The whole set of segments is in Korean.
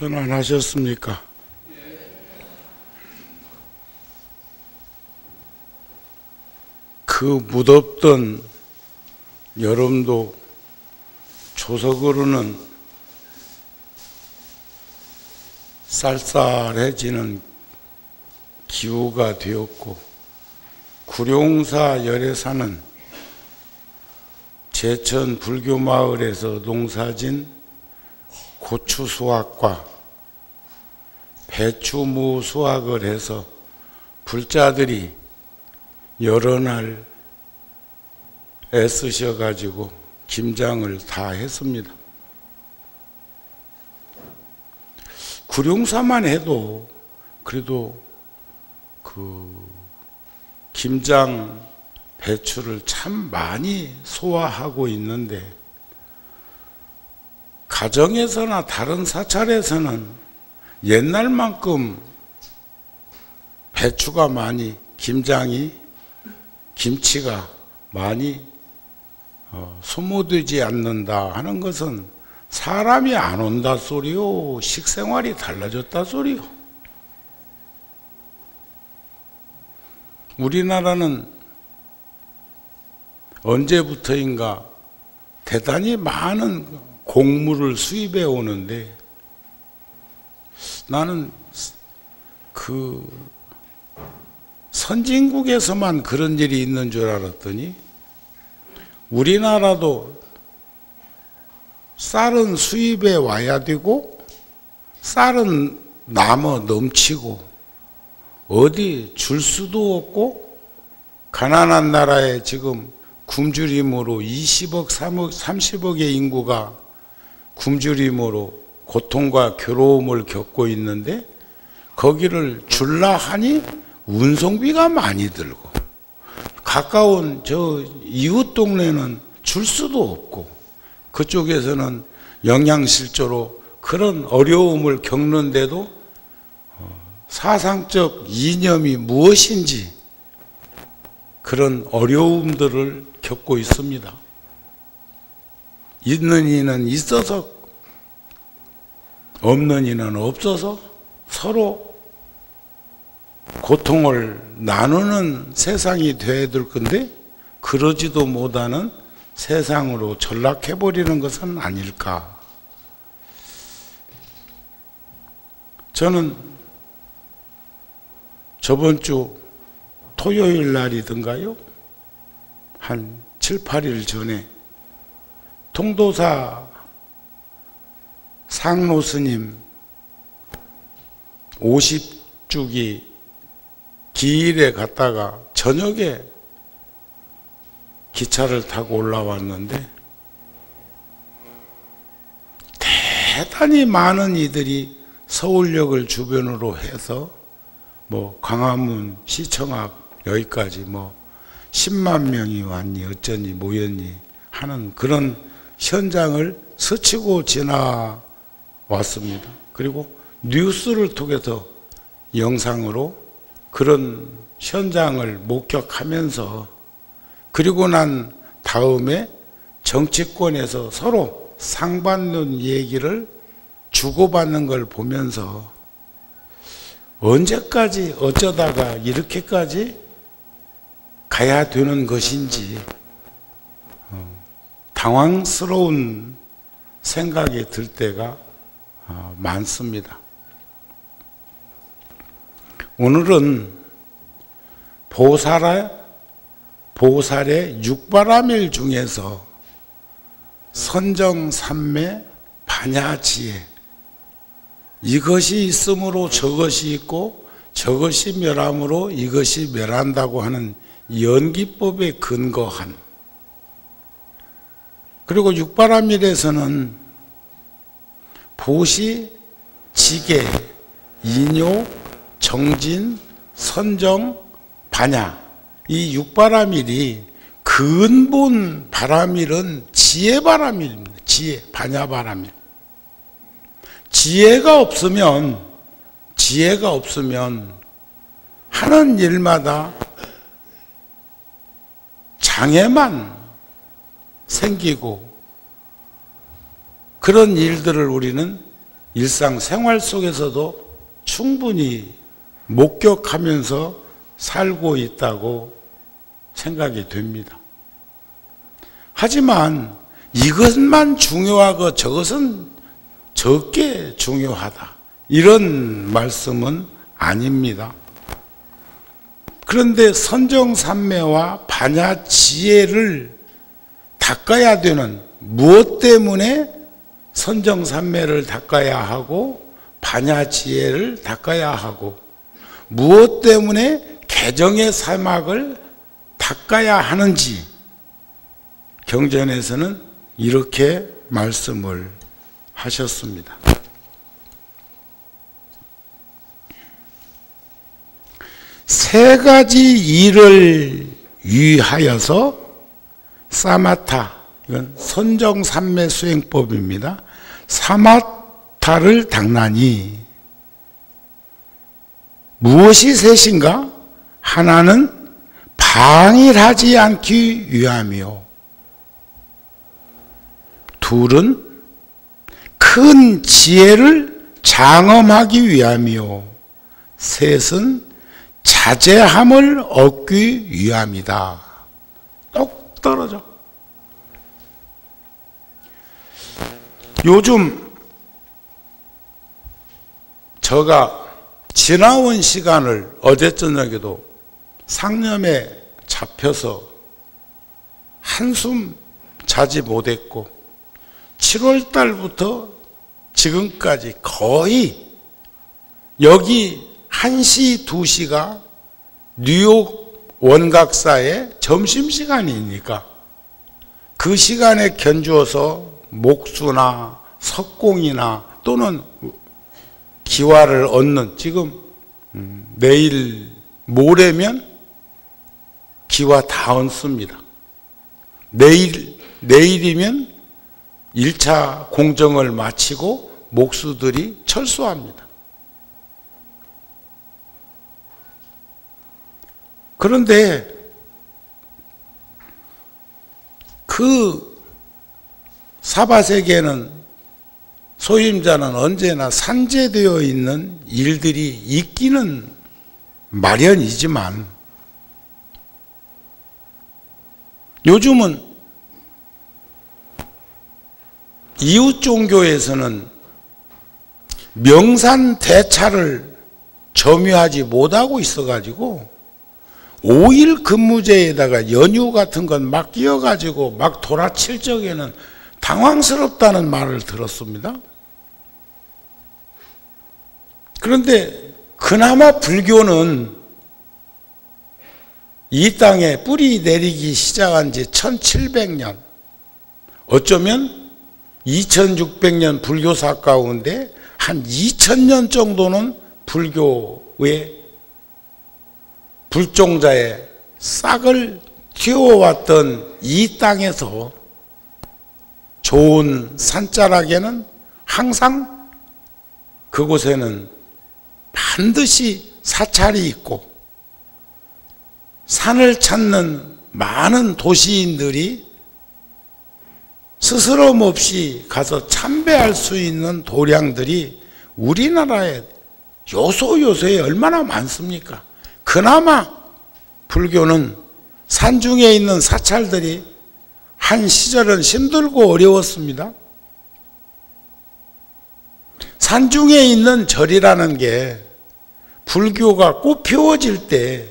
편안하셨습니까? 그 무덥던 여름도 조석으로는 쌀쌀해지는 기후가 되었고, 구룡사 열애사는 제천 불교 마을에서 농사진 고추 수확과 배추무 수확을 해서 불자들이 여러 날 애쓰셔가지고 김장을 다 했습니다. 구룡사만 해도 그래도 그 김장 배추를 참 많이 소화하고 있는데, 가정에서나 다른 사찰에서는 옛날만큼 배추가 많이, 김치가 많이 소모되지 않는다 하는 것은 사람이 안 온다 소리요, 식생활이 달라졌다 소리요. 우리나라는 언제부터인가 대단히 많은 곡물을 수입해 오는데, 나는 그 선진국에서만 그런 일이 있는 줄 알았더니 우리나라도 쌀은 수입해 와야 되고, 쌀은 남아 넘치고 어디 줄 수도 없고, 가난한 나라에 지금 굶주림으로 20억, 3억, 30억의 인구가 굶주림으로 고통과 괴로움을 겪고 있는데, 거기를 줄라 하니 운송비가 많이 들고, 가까운 저 이웃 동네는 줄 수도 없고, 그쪽에서는 영양실조로 그런 어려움을 겪는데도 사상적 이념이 무엇인지 그런 어려움들을 겪고 있습니다. 있는 이는 있어서, 없는 이는 없어서 서로 고통을 나누는 세상이 되어야 될 건데, 그러지도 못하는 세상으로 전락해버리는 것은 아닐까. 저는 저번 주 토요일 날이던가요? 한 7, 8일 전에 통도사 상로 스님 50주기 기일에 갔다가 저녁에 기차를 타고 올라왔는데, 대단히 많은 이들이 서울역을 주변으로 해서 뭐 광화문 시청 앞 여기까지 뭐 10만 명이 왔니 어쩌니 모였니 하는 그런 현장을 스치고 지나왔습니다. 그리고 뉴스를 통해서 영상으로 그런 현장을 목격하면서, 그리고 난 다음에 정치권에서 서로 상받는 얘기를 주고받는 걸 보면서 언제까지 어쩌다가 이렇게까지 가야 되는 것인지 당황스러운 생각이 들 때가 많습니다. 오늘은 보살의 육바라밀 중에서 선정삼매 반야지혜, 이것이 있으므로 저것이 있고 저것이 멸함으로 이것이 멸한다고 하는 연기법에 근거한, 그리고 육바라밀에서는 보시, 지계, 인요, 정진, 선정, 반야, 이 육바라밀이 근본 바라밀은 지혜바라밀입니다. 지혜, 반야바라밀. 지혜가 없으면 하는 일마다 장애만 생기고, 그런 일들을 우리는 일상생활 속에서도 충분히 목격하면서 살고 있다고 생각이 됩니다. 하지만 이것만 중요하고 저것은 적게 중요하다, 이런 말씀은 아닙니다. 그런데 선정삼매와 반야지혜를 닦아야 되는, 무엇 때문에 선정삼매를 닦아야 하고 반야지혜를 닦아야 하고 무엇 때문에 개정의 사막을 닦아야 하는지 경전에서는 이렇게 말씀을 하셨습니다. 세 가지 일을 위하여서 사마타, 이건 선정삼매 수행법입니다. 사마타를 닦나니 무엇이 셋인가? 하나는 방일하지 않기 위함이요, 둘은 큰 지혜를 장엄하기 위함이요, 셋은 자제함을 얻기 위함이다. 똑 떨어져. 요즘 제가 지나온 시간을 어제 저녁에도 상념에 잡혀서 한숨 자지 못했고 7월 달부터 지금까지 거의 여기 1시, 2시가 뉴욕 원각사의 점심시간이니까 그 시간에 견주어서 목수나 석공이나 또는 기와를 얻는, 지금 내일 모레면 기와 다 얹습니다. 내일이면 1차 공정을 마치고 목수들이 철수합니다. 그런데 그 사바세계는, 소임자는 언제나 산재되어 있는 일들이 있기는 마련이지만 요즘은 이웃 종교에서는 명산대차를 점유하지 못하고 있어가지고 5일 근무제에다가 연휴 같은 건 막 끼워가지고 막 돌아칠 적에는 당황스럽다는 말을 들었습니다. 그런데 그나마 불교는 이 땅에 뿌리 내리기 시작한 지 1700년, 어쩌면 2600년 불교사 가운데 한 2000년 정도는 불교의 불종자의 싹을 틔워왔던 이 땅에서 좋은 산자락에는 항상 그곳에는 반드시 사찰이 있고 산을 찾는 많은 도시인들이 스스럼 없이 가서 참배할 수 있는 도량들이 우리나라에 요소요소에 얼마나 많습니까? 그나마 불교는 산중에 있는 사찰들이 한 시절은 힘들고 어려웠습니다. 산중에 있는 절이라는 게 불교가 꽃 피워질 때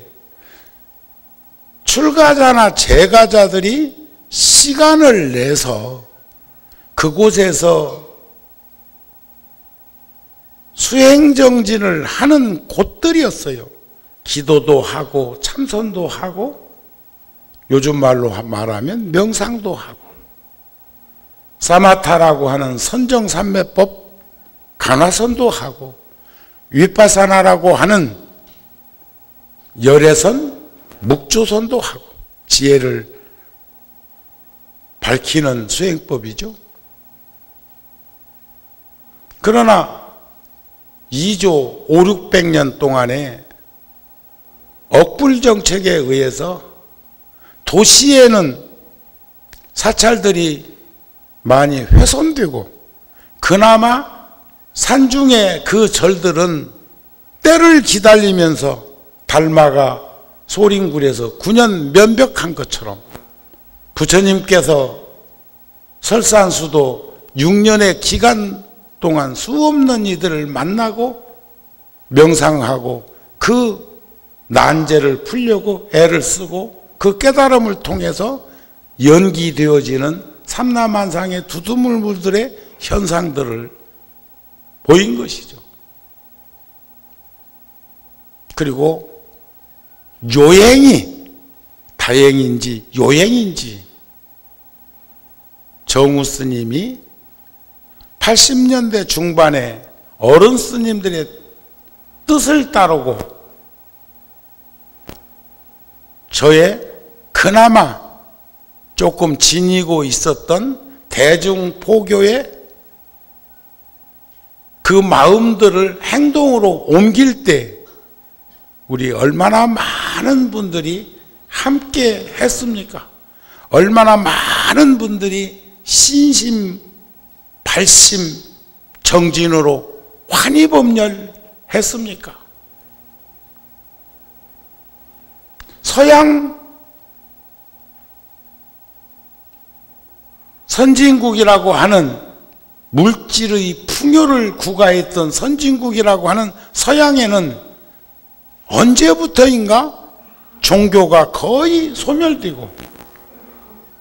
출가자나 재가자들이 시간을 내서 그곳에서 수행정진을 하는 곳들이었어요. 기도도 하고 참선도 하고 요즘 말로 말하면 명상도 하고 사마타라고 하는 선정삼매법 간화선도 하고 위파사나라고 하는 열애선 묵조선도 하고 지혜를 밝히는 수행법이죠. 그러나 2조 5, 600년 동안에 억불정책에 의해서 도시에는 사찰들이 많이 훼손되고 그나마 산중의 그 절들은 때를 기다리면서 달마가 소림굴에서 9년 면벽한 것처럼 부처님께서 설산수도 6년의 기간 동안 수없는 이들을 만나고 명상하고 그 난제를 풀려고 애를 쓰고 그 깨달음을 통해서 연기되어지는 삼라만상의 두두물물들의 현상들을 보인 것이죠. 그리고 요행이 다행인지 요행인지 정우 스님이 80년대 중반에 어른 스님들의 뜻을 따르고 저의 그나마 조금 지니고 있었던 대중포교의 그 마음들을 행동으로 옮길 때 우리 얼마나 많은 분들이 함께 했습니까? 얼마나 많은 분들이 신심, 발심, 정진으로 환희법렬했습니까? 서양 선진국이라고 하는 물질의 풍요를 구가했던 선진국이라고 하는 서양에는 언제부터인가 종교가 거의 소멸되고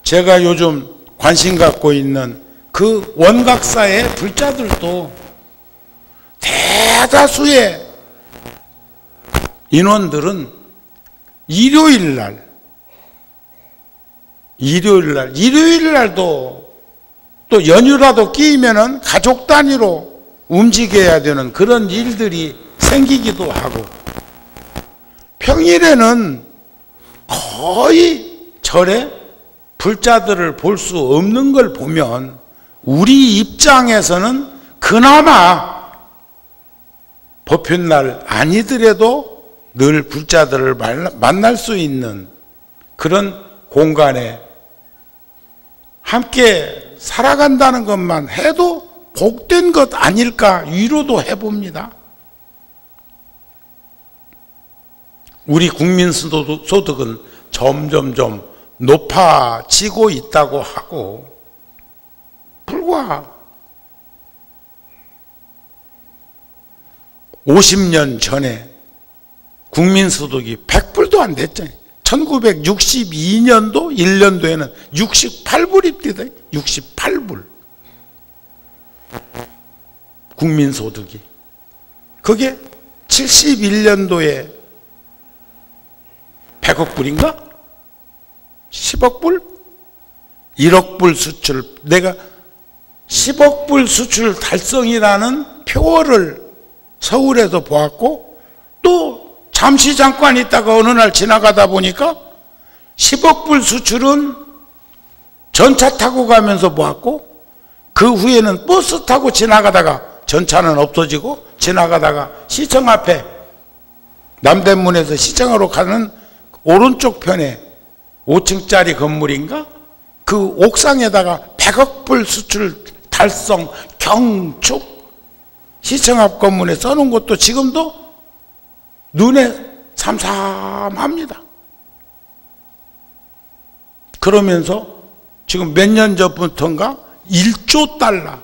제가 요즘 관심 갖고 있는 그 원각사의 불자들도 대다수의 인원들은 일요일날도 또 연휴라도 끼면은 가족 단위로 움직여야 되는 그런 일들이 생기기도 하고 평일에는 거의 절에 불자들을 볼 수 없는 걸 보면 우리 입장에서는 그나마 법요날 아니더라도 늘 불자들을 만날 수 있는 그런 공간에 함께 살아간다는 것만 해도 복된 것 아닐까 위로도 해봅니다. 우리 국민소득은 점점점 높아지고 있다고 하고 불과 50년 전에 국민소득이 100불도 안 됐잖아요. 1962년도 1년도에는 68불입니다. 68불 국민소득이. 그게 71년도에 100억 불인가? 10억 불? 1억 불 수출. 내가 10억 불 수출 달성이라는 표어를 서울에서 보았고 또 잠시 잠깐 있다가 어느 날 지나가다 보니까 10억 불 수출은 전차 타고 가면서 보았고 그 후에는 버스 타고 지나가다가 전차는 없어지고 지나가다가 시청 앞에 남대문에서 시청으로 가는 오른쪽 편에 5층짜리 건물인가? 그 옥상에다가 100억 불 수출 달성 경축 시청 앞 건물에 써놓은 것도 지금도 눈에 삼삼합니다. 그러면서 지금 몇 년 전부터인가 1조 달러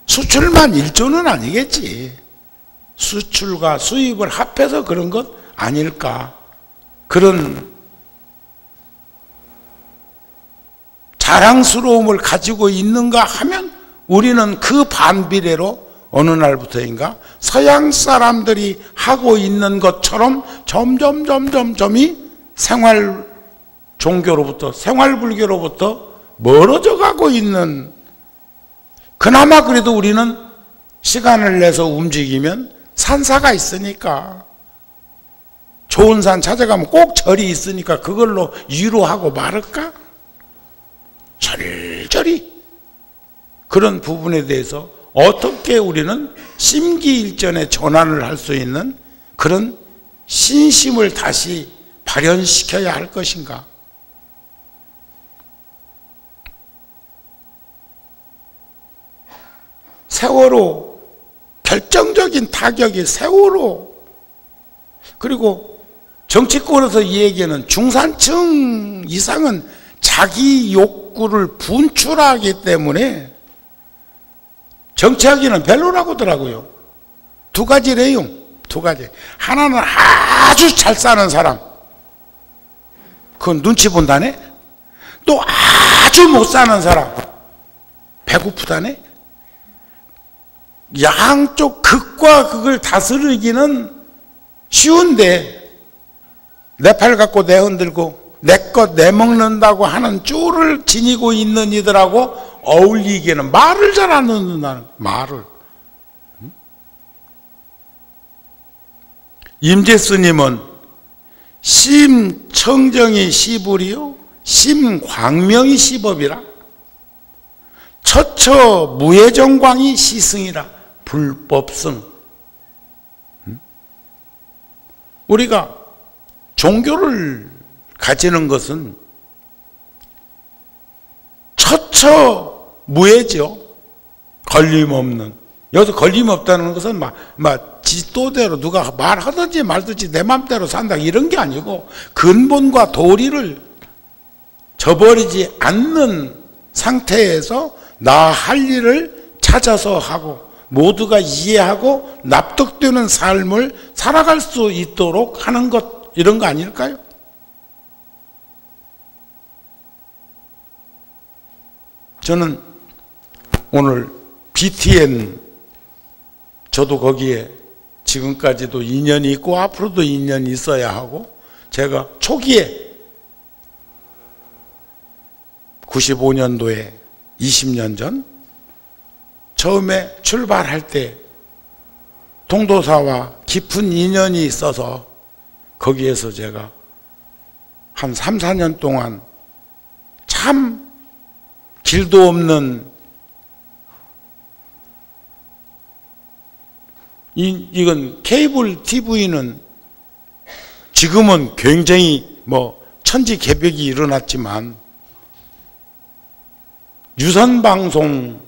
수출만 1조는 아니겠지. 수출과 수입을 합해서 그런 것 아닐까. 그런 자랑스러움을 가지고 있는가 하면 우리는 그 반비례로 어느 날부터인가 서양 사람들이 하고 있는 것처럼 점점이 생활 종교로부터 생활 불교로부터 멀어져 가고 있는. 그나마 그래도 우리는 시간을 내서 움직이면 산사가 있으니까 좋은 산 찾아가면 꼭 절이 있으니까 그걸로 위로하고 말을까? 절절히 그런 부분에 대해서 어떻게 우리는 심기일전에 전환을 할 수 있는 그런 신심을 다시 발현시켜야 할 것인가? 세월호 결정적인 타격이 세월호. 그리고 정치권에서 이 얘기는 중산층 이상은 자기 욕구를 분출하기 때문에 정치하기는 별로라고 하더라고요. 두 가지래요. 두 가지. 하나는 아주 잘 사는 사람. 그건 눈치 본다네. 또 아주 못 사는 사람. 배고프다네. 양쪽 극과 극을 다스리기는 쉬운데 내 팔 갖고 내 흔들고 내 것 내 먹는다고 하는 쫄을 지니고 있는 이들하고 어울리기에는 말을 잘 안 듣는다는 말을. 임재스님은 심청정이 시불이요 심광명이 시법이라 처처 무예정광이 시승이라 불법승. 우리가 종교를 가지는 것은 처처 무예죠. 걸림없는. 여기서 걸림없다는 것은 막 지도대로 누가 말하든지 말든지 내 맘대로 산다 이런 게 아니고 근본과 도리를 저버리지 않는 상태에서 나 할 일을 찾아서 하고 모두가 이해하고 납득되는 삶을 살아갈 수 있도록 하는 것, 이런 거 아닐까요? 저는 오늘 BTN, 저도 거기에 지금까지도 인연이 있고 앞으로도 인연이 있어야 하고, 제가 초기에 95년도에 20년 전 처음에 출발할 때 통도사와 깊은 인연이 있어서 거기에서 제가 한 3, 4년 동안 참 길도 없는 이건 케이블 TV는 지금은 굉장히 천지개벽이 일어났지만 유선방송이었죠.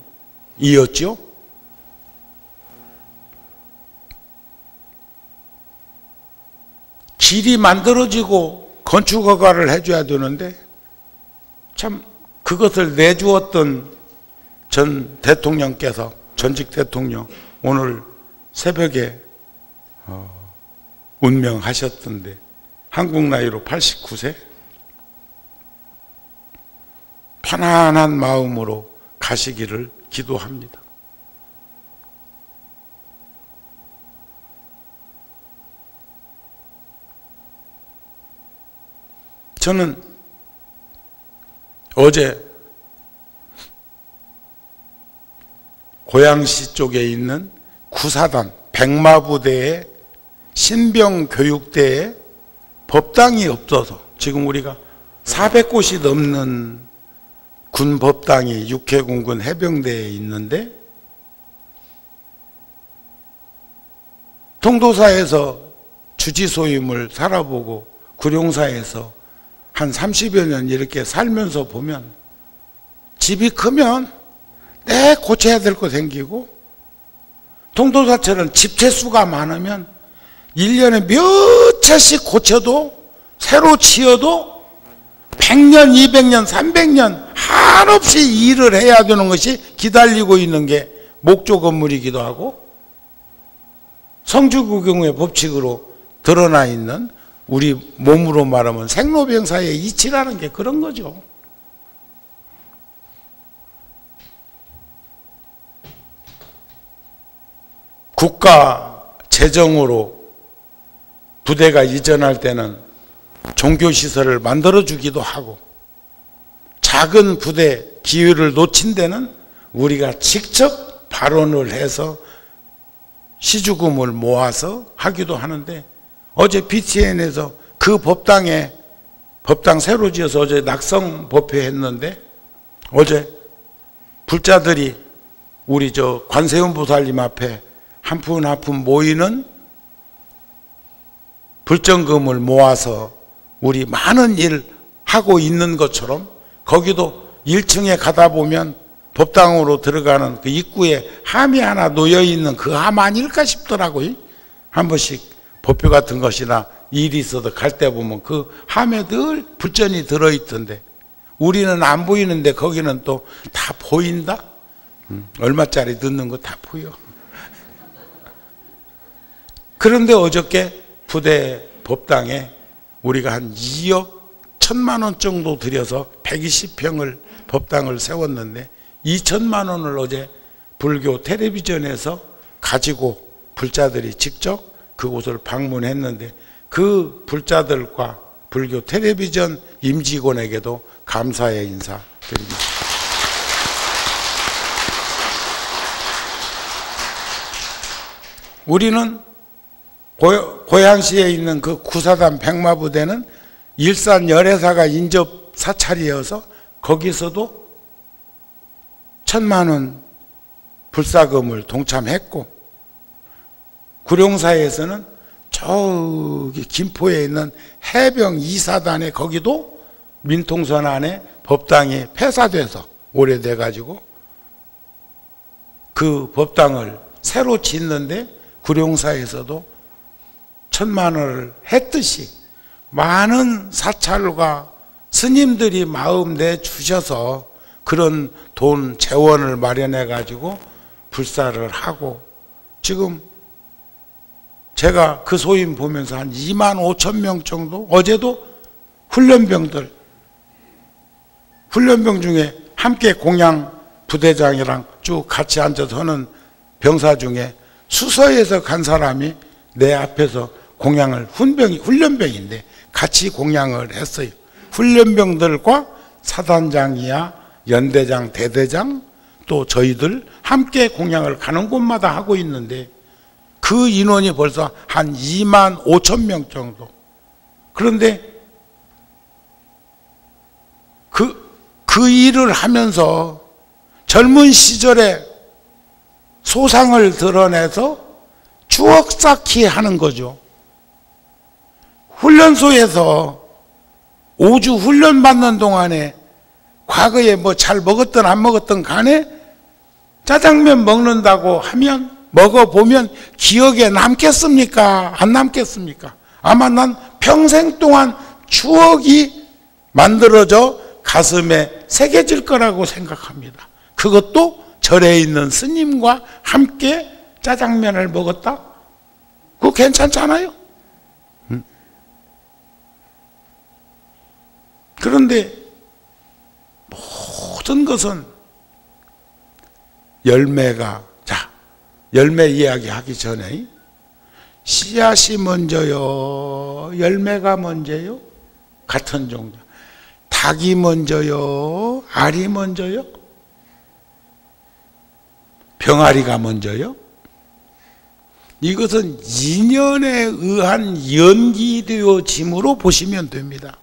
길이 만들어지고 건축허가를 해줘야 되는데 참 그것을 내주었던 전 대통령께서, 전직 대통령, 오늘 새벽에 운명하셨던데 한국 나이로 89세. 편안한 마음으로 가시기를 기도합니다. 저는 어제 고양시 쪽에 있는 구사단 백마부대의 신병교육대에 법당이 없어서, 지금 우리가 400곳이 넘는 군법당이 육해공군 해병대에 있는데, 통도사에서 주지소임을 살아보고 구룡사에서 한 30여 년 이렇게 살면서 보면 집이 크면 내 고쳐야 될 거 생기고, 통도사처럼 집채수가 많으면 1년에 몇 채씩 고쳐도 새로 지어도 100년, 200년, 300년 한없이 일을 해야 되는 것이 기다리고 있는 게 목조 건물이기도 하고, 성주구경의 법칙으로 드러나 있는 우리 몸으로 말하면 생로병사의 이치라는 게 그런 거죠. 국가 재정으로 부대가 이전할 때는 종교시설을 만들어주기도 하고, 작은 부대 기회를 놓친 데는 우리가 직접 발언을 해서 시주금을 모아서 하기도 하는데, 어제 BTN에서 그 법당에 법당 새로 지어서 어제 낙성 법회했는데, 어제 불자들이 우리 관세음 보살님 앞에 한 푼 한 푼 모이는 불정금을 모아서 우리 많은 일 하고 있는 것처럼, 거기도 1층에 가다 보면 법당으로 들어가는 그 입구에 함이 하나 놓여 있는 그 함 아닐까 싶더라고요. 한 번씩 법표 같은 것이나 일이 있어도 갈 때 보면 그 함에 늘 불전이 들어있던데, 우리는 안 보이는데 거기는 또 다 보인다? 얼마짜리 듣는 거 다 보여. 그런데 어저께 부대 법당에 우리가 한 2억 1천만 원 정도 들여서 120평을 법당을 세웠는데 2천만 원을 어제 불교 텔레비전에서 가지고 불자들이 직접 그곳을 방문했는데, 그 불자들과 불교 텔레비전 임직원에게도 감사의 인사 드립니다. 우리는 고양시에 있는 그 구사단 백마부대는 일산 열애사가 인접 사찰이어서 거기서도 1,000만 원 불사금을 동참했고, 구룡사에서는 저기 김포에 있는 해병 2사단에 거기도 민통선 안에 법당이 폐사돼서 오래돼 가지고 그 법당을 새로 짓는데 구룡사에서도 1,000만 원을 했듯이 많은 사찰과 스님들이 마음 내주셔서 그런 돈 재원을 마련해 가지고 불사를 하고, 지금 제가 그 소임 보면서 한 2만 5천 명 정도, 어제도 훈련병 중에 함께 공양 부대장이랑 쭉 같이 앉아서 하는 병사 중에 수서에서 간 사람이 내 앞에서 공양을, 훈련병인데 같이 공양을 했어요. 훈련병들과 사단장이야 연대장, 대대장, 또 저희들 함께 공양을 가는 곳마다 하고 있는데 그 인원이 벌써 한 2만 5천 명 정도. 그런데 그 일을 하면서 젊은 시절에 소상을 드러내서 추억 쌓기 하는 거죠. 훈련소에서 5주 훈련 받는 동안에 과거에 뭐 잘 먹었든 안 먹었든 간에 짜장면 먹는다고 하면, 먹어보면 기억에 남겠습니까? 안 남겠습니까? 아마 난 평생 동안 추억이 만들어져 가슴에 새겨질 거라고 생각합니다. 그것도 절에 있는 스님과 함께 짜장면을 먹었다? 그거 괜찮잖아요? 그런데 모든 것은 열매 이야기 하기 전에 씨앗이 먼저요, 열매가 먼저요? 같은 종자. 닭이 먼저요, 알이 먼저요? 병아리가 먼저요? 이것은 인연에 의한 연기되어짐으로 보시면 됩니다.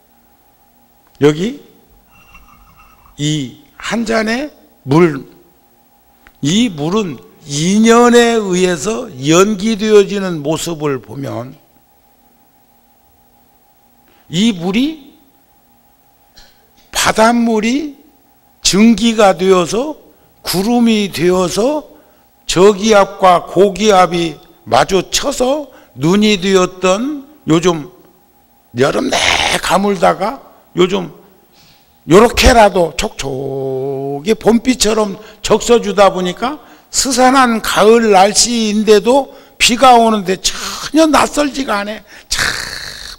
여기 이 한 잔의 물, 이 물은 인연에 의해서 연기되어지는 모습을 보면 이 물이 바닷물이 증기가 되어서 구름이 되어서 저기압과 고기압이 마주쳐서 눈이 되었던, 요즘 여름 내 가물다가 요즘 요렇게라도 촉촉이 봄비처럼 적셔주다 보니까 스산한 가을 날씨인데도 비가 오는데 전혀 낯설지가 않아. 참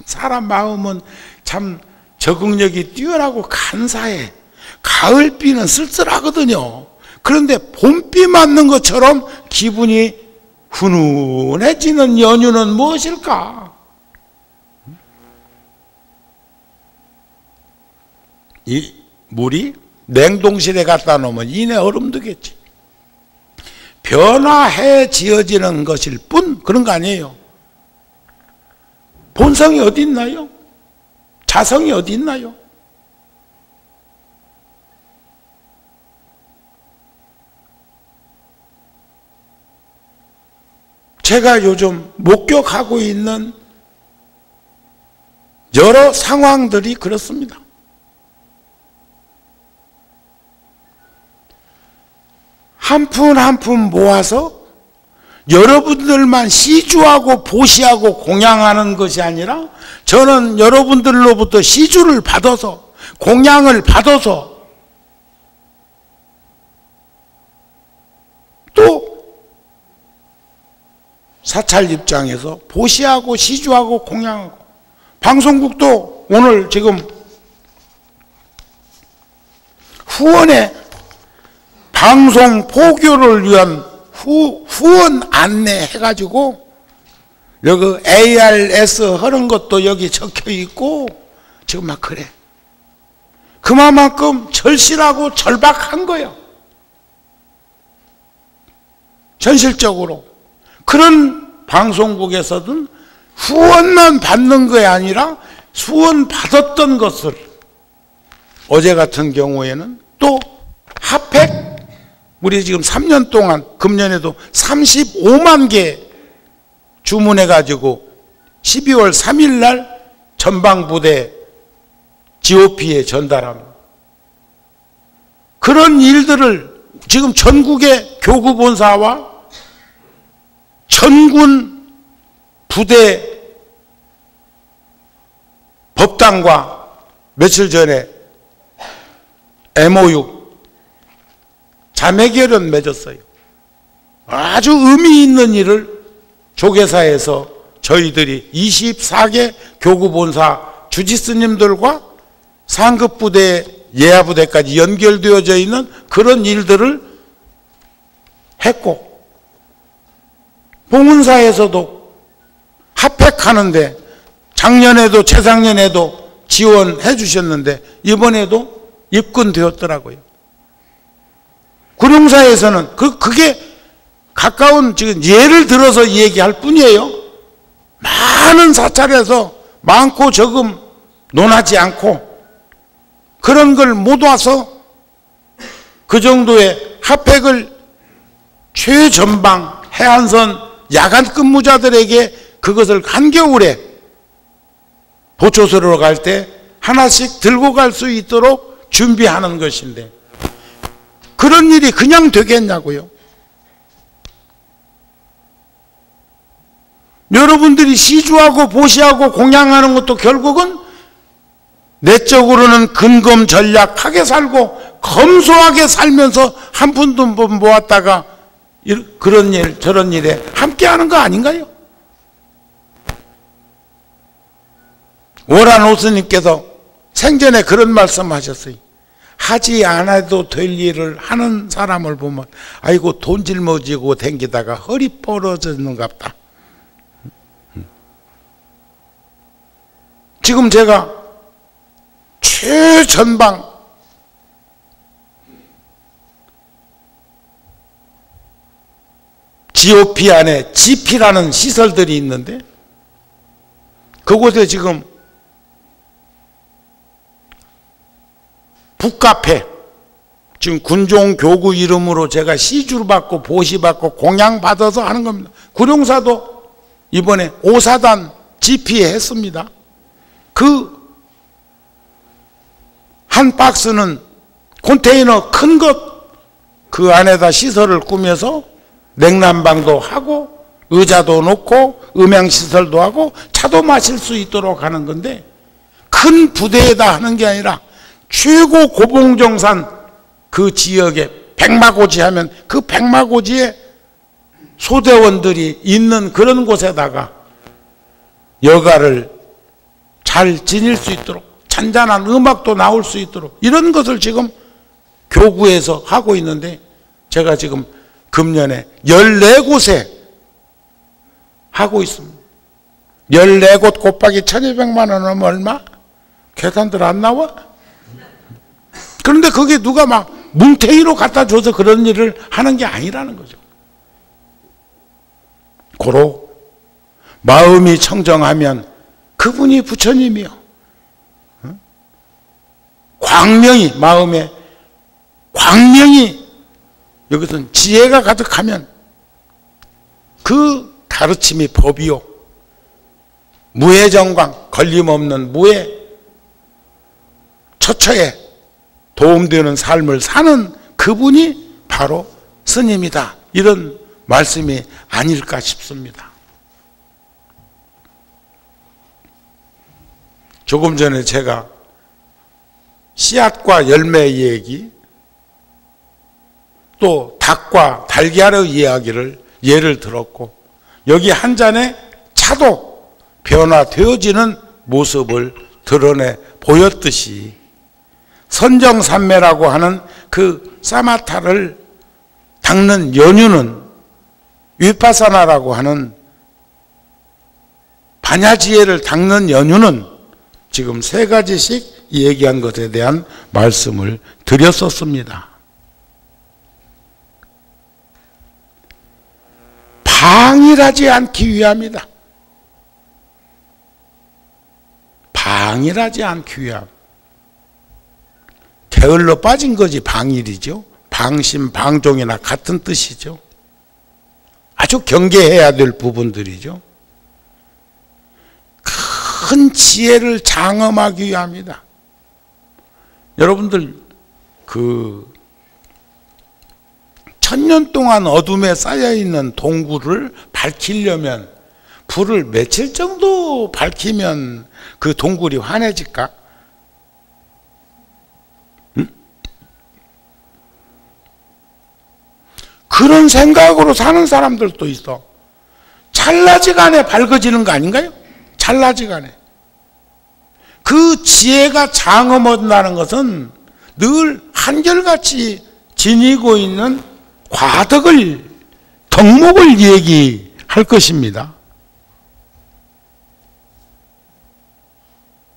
사람 마음은 참 적응력이 뛰어나고 간사해. 가을비는 쓸쓸하거든요. 그런데 봄비 맞는 것처럼 기분이 훈훈해지는 연유는 무엇일까? 이 물이 냉동실에 갖다 놓으면 이내 얼음되겠지. 변화해 지어지는 것일 뿐 그런 거 아니에요. 본성이 어디 있나요? 자성이 어디 있나요? 제가 요즘 목격하고 있는 여러 상황들이 그렇습니다. 한 푼 한 푼 모아서 여러분들만 시주하고 보시하고 공양하는 것이 아니라 저는 여러분들로부터 시주를 받아서 공양을 받아서 또 사찰 입장에서 보시하고 시주하고 공양하고 방송국도 오늘 지금 후원에 방송 포교를 위한 후원 안내 해가지고 여기 ARS 하는 것도 여기 적혀 있고 지금 막 그래. 그만큼 절실하고 절박한 거예요. 현실적으로. 그런 방송국에서는 후원만 받는 것이 아니라 후원 받았던 것을 어제 같은 경우에는 또 핫팩 우리 지금 3년 동안 금년에도 35만 개 주문해 가지고 12월 3일 날 전방부대 GOP에 전달합니다. 그런 일들을 지금 전국의 교구본사와 전군 부대 법당과 며칠 전에 MOU 자매결연 맺었어요. 아주 의미 있는 일을 조계사에서 저희들이 24개 교구본사 주지스님들과 상급부대 예하부대까지 연결되어져 있는 그런 일들을 했고, 봉은사에서도 핫팩하는데 작년에도 재작년에도 지원해 주셨는데 이번에도 입건되었더라고요. 구룡사에서는 그게 가까운 지금 예를 들어서 얘기할 뿐이에요. 많은 사찰에서 많고 적음 논하지 않고 그런 걸 못 와서 그 정도의 핫팩을 최전방 해안선 야간 근무자들에게 그것을 한겨울에 보초소로 갈 때 하나씩 들고 갈 수 있도록 준비하는 것인데 그런 일이 그냥 되겠냐고요. 여러분들이 시주하고 보시하고 공양하는 것도 결국은 내적으로는 근검 전략하게 살고 검소하게 살면서 한 푼도 모았다가 그런 일 저런 일에 함께하는 거 아닌가요? 오란 오스님께서 생전에 그런 말씀하셨어요. 하지 않아도 될 일을 하는 사람을 보면 아이고 돈 짊어지고 댕기다가 허리 부러지는 것 같다. 지금 제가 최전방 GOP 안에 GP라는 시설들이 있는데 그곳에 지금 북카페 지금 군종 교구 이름으로 제가 시주를 받고 보시 받고 공양 받아서 하는 겁니다. 구룡사도 이번에 5사단 GP에 했습니다. 그 한 박스는 컨테이너 큰 것 그 안에다 시설을 꾸며서 냉난방도 하고 의자도 놓고 음향시설도 하고 차도 마실 수 있도록 하는 건데 큰 부대에다 하는 게 아니라 최고 고봉정산 그 지역에 백마고지 하면 그 백마고지에 소대원들이 있는 그런 곳에다가 여가를 잘 지닐 수 있도록 잔잔한 음악도 나올 수 있도록 이런 것을 지금 교구에서 하고 있는데 제가 지금 금년에 14곳에 하고 있습니다. 14곳 곱하기 1200만 원 하면 얼마? 계산들 안 나와? 그런데 그게 누가 막 뭉탱이로 갖다 줘서 그런 일을 하는 게 아니라는 거죠. 고로 마음이 청정하면 그분이 부처님이요. 광명이 마음에 광명이 여기서는 지혜가 가득하면 그 가르침이 법이요. 무해정광 걸림없는 무해 처처에 도움되는 삶을 사는 그분이 바로 스님이다, 이런 말씀이 아닐까 싶습니다. 조금 전에 제가 씨앗과 열매 얘기, 또 닭과 달걀의 이야기를 예를 들었고, 여기 한 잔의 차도 변화되어지는 모습을 드러내 보였듯이, 선정산매라고 하는 그 사마타를 닦는 연유는, 위파사나라고 하는 반야지혜를 닦는 연유는 지금 세 가지씩 얘기한 것에 대한 말씀을 드렸었습니다. 방일하지 않기 위함이다. 방일하지 않기 위함. 게을러 빠진 것이 방일이죠. 방심방종이나 같은 뜻이죠. 아주 경계해야 될 부분들이죠. 큰 지혜를 장엄하기 위함이다. 여러분들, 그 천년 동안 어둠에 쌓여있는 동굴을 밝히려면 불을 며칠 정도 밝히면 그 동굴이 환해질까? 응? 그런 생각으로 사는 사람들도 있어. 찰나지간에 밝아지는 거 아닌가요? 찰나지간에. 그 지혜가 장엄하다는 것은 늘 한결같이 지니고 있는 과덕을, 덕목을 얘기할 것입니다.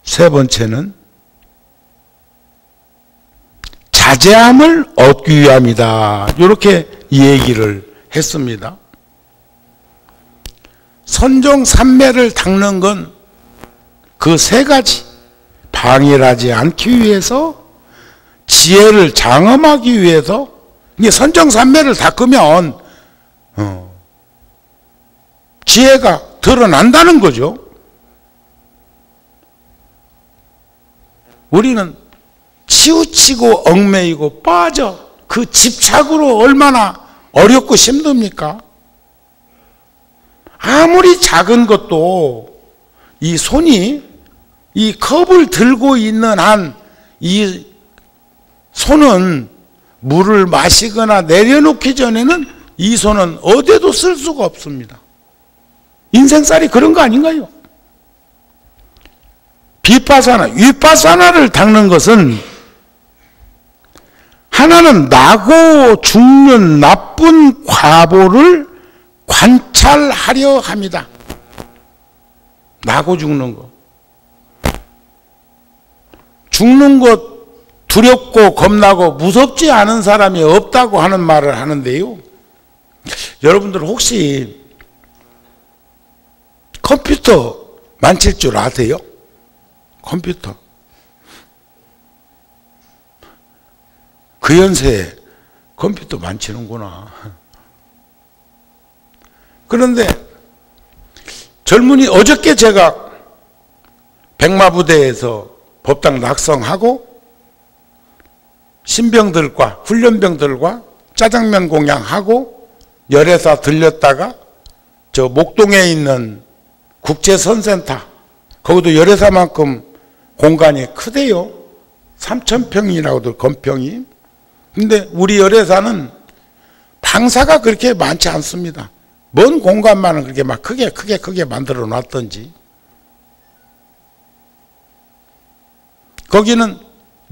세 번째는 자제함을 얻기 위함이다. 이렇게 얘기를 했습니다. 선정산매를 닦는 건 그 세 가지, 방일하지 않기 위해서, 지혜를 장엄하기 위해서. 이게 선정산매를 닦으면 지혜가 드러난다는 거죠. 우리는 치우치고 얽매이고 빠져 그 집착으로 얼마나 어렵고 힘듭니까? 아무리 작은 것도 이 손이, 이 컵을 들고 있는 한 이 손은 물을 마시거나 내려놓기 전에는 이 손은 어디에도 쓸 수가 없습니다. 인생살이 그런 거 아닌가요? 비파사나, 위파사나를 닦는 것은 하나는 나고 죽는 나쁜 과보를 관찰하려 합니다. 나고 죽는 거. 죽는 것 두렵고 겁나고 무섭지 않은 사람이 없다고 하는 말을 하는데요. 여러분들 혹시 컴퓨터 만질 줄 아세요? 컴퓨터. 그 연세에 컴퓨터 만지는구나. 그런데 젊은이, 어저께 제가 백마부대에서 법당 낙성하고 신병들과 훈련병들과 짜장면 공양하고 열애사 들렸다가 저 목동에 있는 국제선센터, 거기도 열애사만큼 공간이 크대요. 3,000평이라고도 건평이. 근데 우리 열애사는 방사가 그렇게 많지 않습니다. 먼 공간만은 그렇게 막 크게 만들어 놨던지. 거기는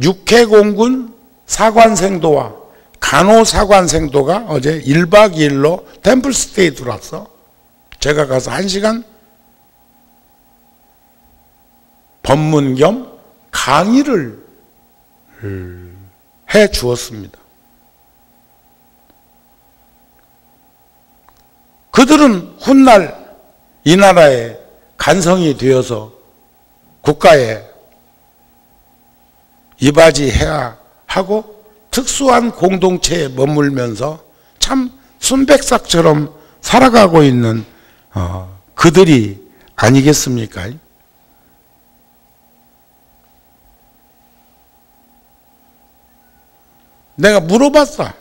육해공군 사관생도와 간호사관생도가 어제 1박 2일로 템플스테이 들어왔어. 제가 가서 1시간 법문 겸 강의를 해 주었습니다. 그들은 훗날 이 나라의 간성이 되어서 국가에 이바지해야 하고 특수한 공동체에 머물면서 참 순백삭처럼 살아가고 있는 그들이 아니겠습니까? 내가 물어봤어.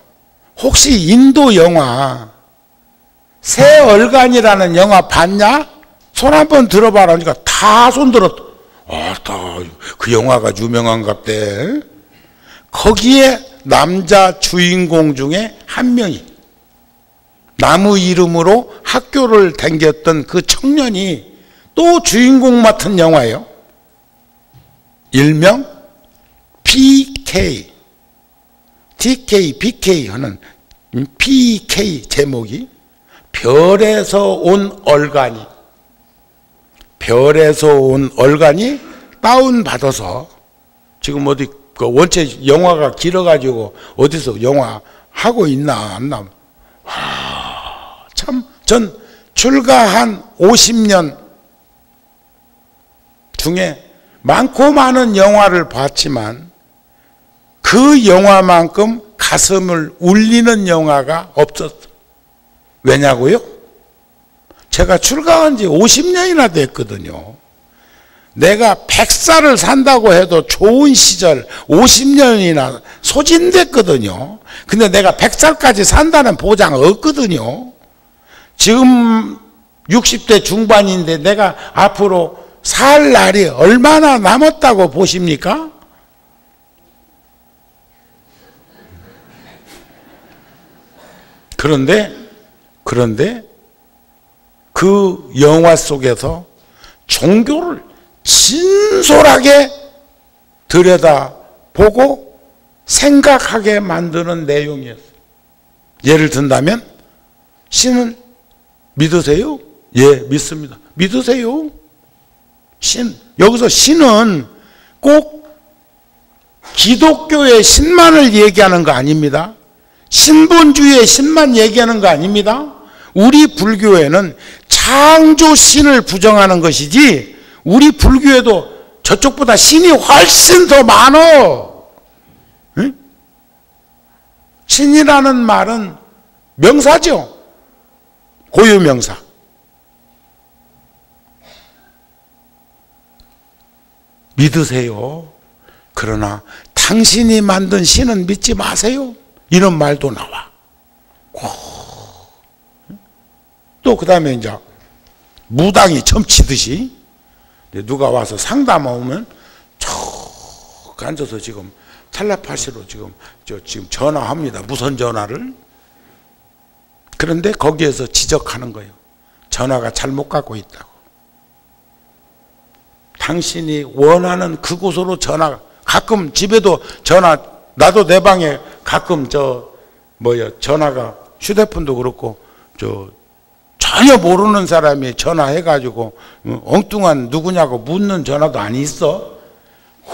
혹시 인도 영화 새 얼간이라는 영화 봤냐? 손 한번 들어봐라. 그러니까 다 손 들었다. 그 영화가 유명한갑대. 거기에 남자 주인공 중에 한 명이 나무 이름으로 학교를 다녔던 그 청년이 또 주인공 맡은 영화예요. 일명 PK, TK, BK 하는 PK 제목이 별에서 온 얼간이, 별에서 온 얼간이 다운받아서 지금 어디 원체 영화가 길어가지고 어디서 영화 하고 있나 안 나. 참 전 출가한 50년 중에 많고 많은 영화를 봤지만 그 영화만큼 가슴을 울리는 영화가 없었어. 왜냐고요? 제가 출가한 지 50년이나 됐거든요. 내가 100살을 산다고 해도 좋은 시절 50년이나 소진됐거든요. 근데 내가 100살까지 산다는 보장 없거든요. 지금 60대 중반인데 내가 앞으로 살 날이 얼마나 남았다고 보십니까? 그런데 그 영화 속에서 종교를 진솔하게 들여다보고 생각하게 만드는 내용이었어요. 예를 든다면 신을 믿으세요? 예, 믿습니다. 믿으세요? 여기서 신은 꼭 기독교의 신만을 얘기하는 거 아닙니다. 신본주의의 신만 얘기하는 거 아닙니다. 우리 불교에는 창조 신을 부정하는 것이지 우리 불교에도 저쪽보다 신이 훨씬 더 많어. 응? 신이라는 말은 명사죠. 고유명사. 믿으세요. 그러나 당신이 만든 신은 믿지 마세요. 이런 말도 나와. 또 그 다음에 이제 무당이 점치듯이 누가 와서 상담하면 쭉 앉아서 지금 텔레파시로 지금 전화합니다. 무선 전화를. 그런데 거기에서 지적하는 거예요. 전화가 잘못 가고 있다고. 당신이 원하는 그곳으로 가끔 집에도 나도 내 방에 가끔 전화가 휴대폰도 그렇고 전혀 모르는 사람이 전화해가지고 엉뚱한 누구냐고 묻는 전화도 안 있어.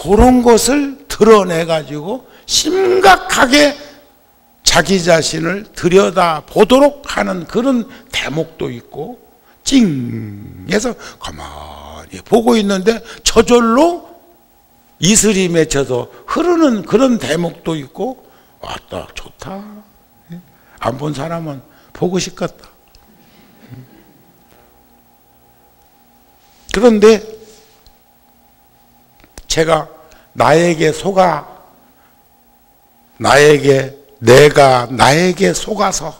그런 것을 드러내가지고 심각하게 자기 자신을 들여다보도록 하는 그런 대목도 있고 찡해서 가만히 보고 있는데 저절로 이슬이 맺혀서 흐르는 그런 대목도 있고 왔다 좋다. 안 본 사람은 보고 싶겠다. 그런데 제가 내가 나에게 속아서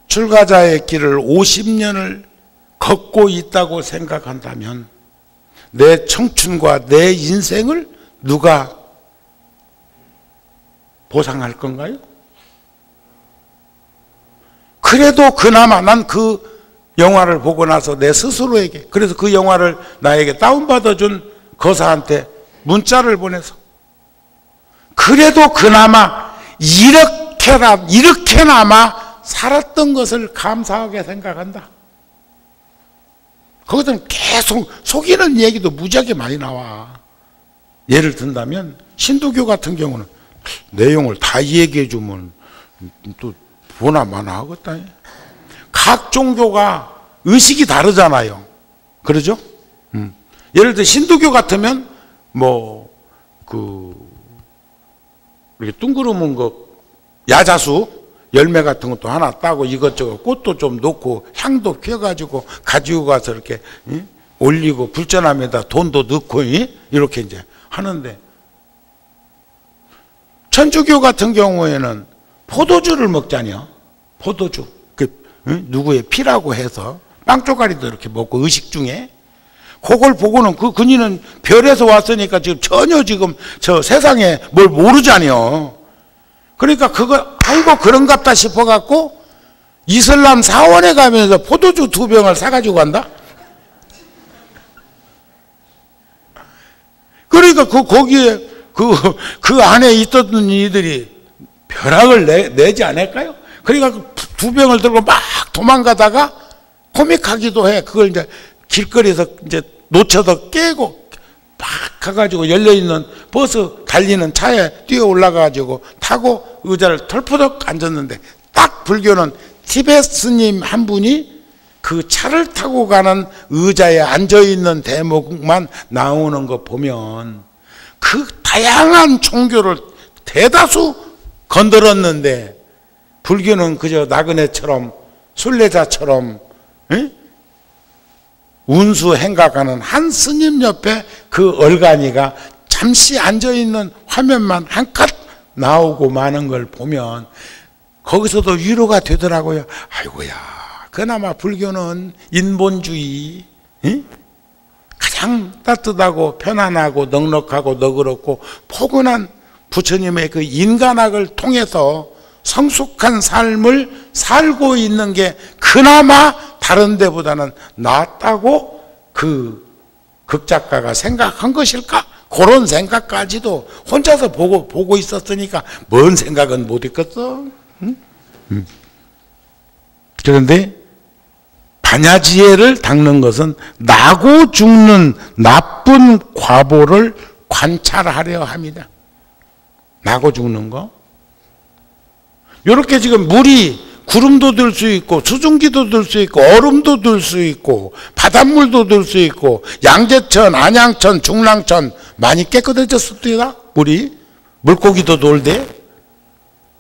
출가자의 길을 50년을 걷고 있다고 생각한다면 내 청춘과 내 인생을 누가 보상할 건가요? 그래도 그나마 난 그 영화를 보고 나서 내 스스로에게, 그래서 그 영화를 나에게 다운받아준 거사한테 문자를 보내서 그래도 그나마 이렇게나마 살았던 것을 감사하게 생각한다. 거기서는 계속 속이는 얘기도 무지하게 많이 나와. 예를 든다면 신도교 같은 경우는 내용을 다 얘기해 주면 또 보나 마나 하겠다. 각 종교가 의식이 다르잖아요. 그러죠? 예를 들어 신도교 같으면 이렇게 둥그러문 야자수 열매 같은 것도 하나 따고 이것저것 꽃도 좀 넣고 향도 피워가지고 가지고 가서 이렇게 올리고 불전함에다 돈도 넣고 이렇게 이제 하는데, 천주교 같은 경우에는 포도주를 먹자니요. 포도주. 누구의 피라고 해서 빵 쪼가리도 이렇게 먹고 의식 중에. 그걸 보고는 그니는 별에서 왔으니까 지금 전혀 지금 저 세상에 뭘 모르잖아요. 그러니까 아이고 그런갑다 싶어갖고 이슬람 사원에 가면서 포도주 2병을 사가지고 간다? 그러니까 거기에 그 안에 있었던 이들이 벼락을 내지 않을까요? 그러니까 2병을 들고 막 도망가다가 코믹하기도 해. 그걸 이제 길거리에서 이제 놓쳐서 깨고 막 가가지고 열려있는 버스 달리는 차에 뛰어 올라가가지고 타고 의자를 털푸덕 앉았는데 딱 불교는 티베트 스님 한 분이 그 차를 타고 가는 의자에 앉아있는 대목만 나오는 거 보면 그 다양한 종교를 대다수 건드렸는데 불교는 그저 나그네처럼 순례자처럼 운수 행각하는 한 스님 옆에 그 얼간이가 잠시 앉아있는 화면만 한 컷 나오고 마는 걸 보면 거기서도 위로가 되더라고요. 아이고야, 그나마 불교는 인본주의, 가장 따뜻하고 편안하고 넉넉하고 너그럽고 포근한 부처님의 그 인간학을 통해서 성숙한 삶을 살고 있는 게 그나마 다른 데보다는 낫다고 그 극작가가 생각한 것일까? 그런 생각까지도 혼자서 보고 있었으니까 뭔 생각은 못 했겠어? 그런데 반야지혜를 닦는 것은 나고 죽는 나쁜 과보를 관찰하려 합니다. 나고 죽는 거. 이렇게 지금 물이 구름도 들 수 있고 수증기도 들 수 있고 얼음도 들 수 있고 바닷물도 들 수 있고 양재천, 안양천, 중랑천 많이 깨끗해졌습니다. 물이. 물고기도 돌대.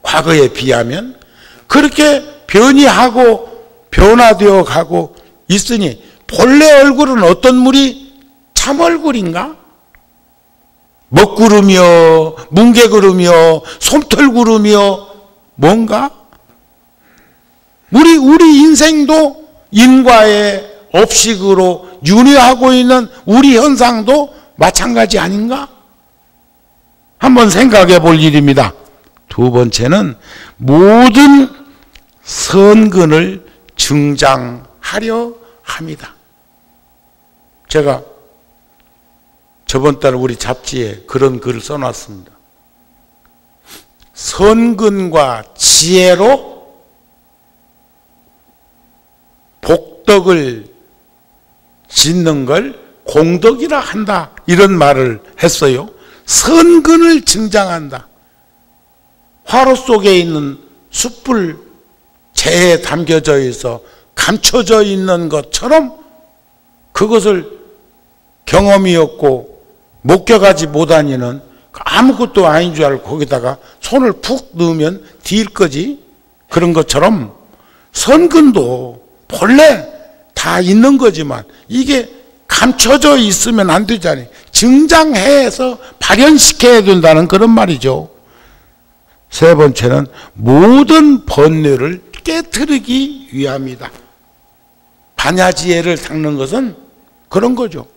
과거에 비하면. 그렇게 변이하고 변화되어 가고 있으니 본래 얼굴은 어떤 물이 참 얼굴인가? 먹구름이요, 뭉게구름이요, 솜털구름이요, 뭔가? 우리 인생도 인과의 업식으로 윤회하고 있는 우리 현상도 마찬가지 아닌가? 한번 생각해 볼 일입니다. 2번째는 모든 선근을 증장하려 합니다. 제가 저번 달 우리 잡지에 그런 글을 써놨습니다. 선근과 지혜로 복덕을 짓는 걸 공덕이라 한다, 이런 말을 했어요. 선근을 증장한다. 화로 속에 있는 숯불 재에 담겨져 있어 감춰져 있는 것처럼 그것을 경험이 없고 목격하지 못하니는 아무것도 아닌 줄 알고 거기다가 손을 푹 넣으면 뒤일 거지. 그런 것처럼 선근도 본래 다 있는 거지만 이게 감춰져 있으면 안 되잖아요. 증장해서 발현시켜야 된다는 그런 말이죠. 3번째는 모든 번뇌를 깨트리기 위함이다. 반야지혜를 닦는 것은 그런 거죠.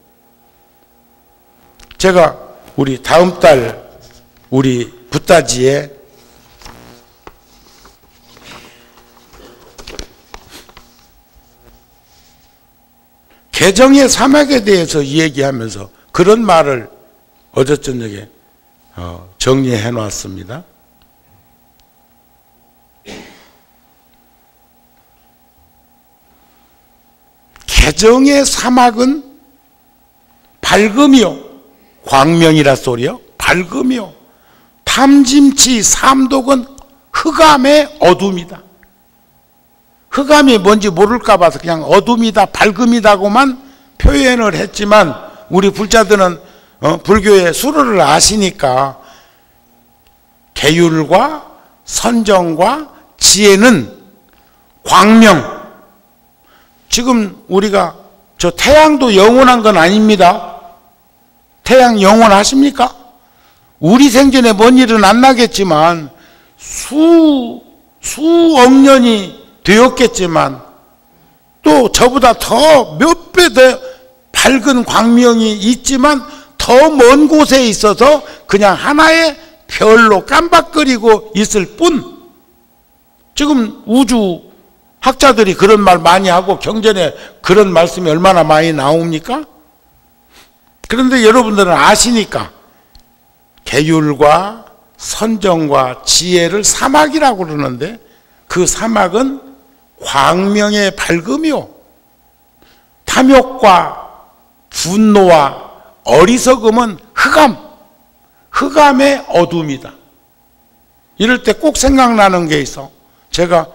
제가 우리 다음 달 우리 붓다지에 개정의 사막에 대해서 얘기하면서 그런 말을 어제 저녁에 정리해 놨습니다. 개정의 사막은 밝음이요, 광명이라 소리요. 밝음이요. 탐짐치 삼독은 흑암의 어둠이다. 흑암이 뭔지 모를까 봐서 그냥 어둠이다, 밝음이다고만 표현을 했지만 우리 불자들은 불교의 수로를 아시니까 계율과 선정과 지혜는 광명. 지금 우리가 저 태양도 영원한 건 아닙니다. 태양 영원하십니까? 우리 생전에 뭔 일은 안 나겠지만 수억 년이 되었겠지만 또 저보다 더 몇 배 더 밝은 광명이 있지만 더 먼 곳에 있어서 그냥 하나의 별로 깜박거리고 있을 뿐, 지금 우주 학자들이 그런 말 많이 하고 경전에 그런 말씀이 얼마나 많이 나옵니까? 그런데 여러분들은 아시니까 계율과 선정과 지혜를 사막이라고 그러는데, 그 사막은 광명의 밝음이요, 탐욕과 분노와 어리석음은 흑암의 어둠이다. 이럴 때 꼭 생각나는 게 있어. 제가